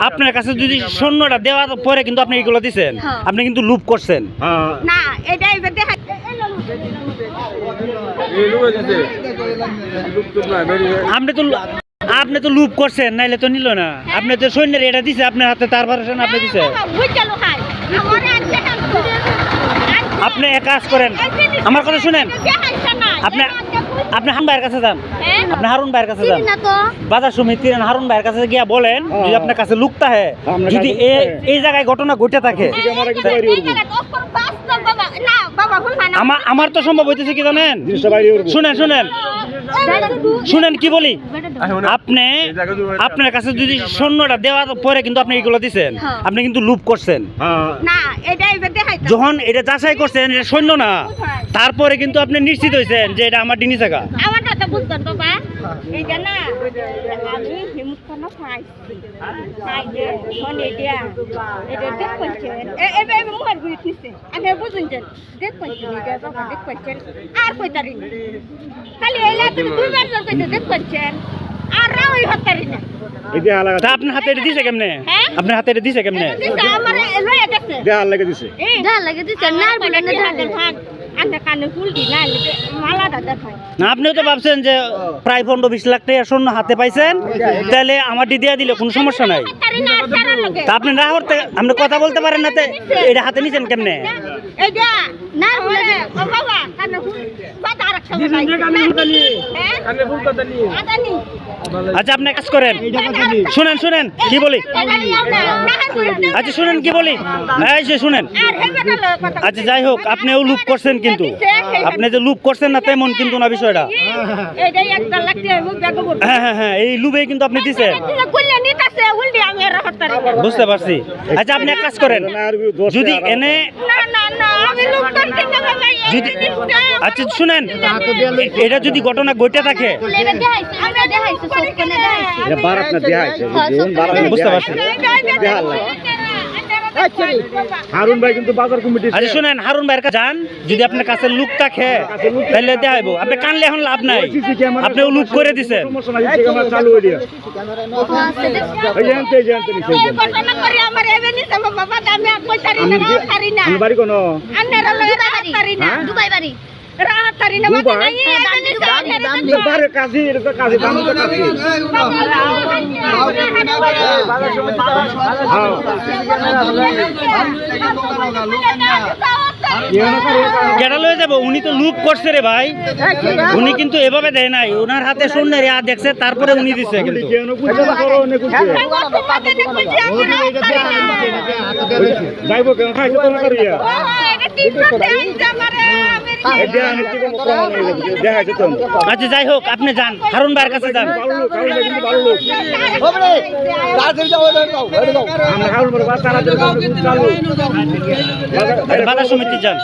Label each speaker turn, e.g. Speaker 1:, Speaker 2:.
Speaker 1: আপনার কাছে যদি সৈন্যটা দেওয়ার পরে কিন্তু আপনি এগুলো দিচ্ছেন, আপনি কিন্তু লুপ করছেন
Speaker 2: না। এটাই দেখা
Speaker 1: আপনি তো লুপ করছেন, নাইলে তো নিল না। আপনি তো সৈন্যের এটা দিছে আপনার হাতে, তারপরে আপনি দিছে। আপনি এক কাজ করেন, আমার কথা শুনেন, আপনি আপনি হারুন ভাইয়ের কাছে যান, আপনি হারুন ভাইয়ের কাছে যান, বাজার সমিতি হারুন ভাইয়ের কাছে গিয়া বলেন যদি আপনার কাছে লুকটা হয়, যদি এই জায়গায় ঘটনা ঘটে থাকে। আমার তো সম্ভব হইতেছে কি জানেন, শুনেন শুনেন শুনেন কি বলি, আপনি আপনার কাছে যদি সৈন্যটা দেওয়ার পরে কিন্তু আপনি এগুলো দিচ্ছেন, আপনি কিন্তু লুপ করছেন। যখন এটা যাচাই করছেন এটা সৈন্য না, তারপরে কিন্তু আপনি নিশ্চিত হয়েছেন যে এটা আমার ডিনি জায়গা। আপনার হাতে এটা দিছে কেমনে? আপনার হাতে এটা দিছে কেমনে? আপনিও তো ভাবছেন যে প্রায় 15-20 লাখ টাকা স্বর্ণ হাতে পাইছেন, তাহলে আমার দিয়ে দিলে কোনো সমস্যা নাই। তা আপনি না করতে, আপনি কথা বলতে পারেন না, এটা হাতে নিছেন কেমনে? আচ্ছা আপনি কাজ করেন, শুনেন শুনেন কি বলি, আচ্ছা শুনেন কি বলি, শুনেন। আচ্ছা যাই হোক, আপনিও লুপ করছেন, কিন্তু আপনি যে লুপ করছেন না তেমন কিন্তু না বিষয়টা। হ্যাঁ হ্যাঁ হ্যাঁ, এই লুপে কিন্তু আপনি দিচ্ছেন, বুঝতে পারছি। আচ্ছা আপনি এক কাজ করেন, যদি এনে আচ্ছা শুনেন, এটা যদি ঘটনা ঘটে থাকে, বুঝতে পারছি। হারুন ভাই কিন্তু বাজার কমিটি, আচ্ছা শুনেন, হারুন ভাইয়ের কাছে যান, যদি আপনার কাছে লুক থাকে তাহলে দেখাইবো। আপনি কানলে এখন লাভ নাই, আপনিও লুক করে দিচ্ছেন। কেডা লয়ে যাবো? উনি তো লুপ করছে রে ভাই, উনি কিন্তু এভাবে দেয় নাই, ওনার হাতে শূন্যের ইয়া দেখছে, তারপরে উনি দিচ্ছে। কিন্তু আচ্ছা যাই হোক, আপনি যান, হারুন ভাইয়ের কাছে যান, বাজার সমিতি যান।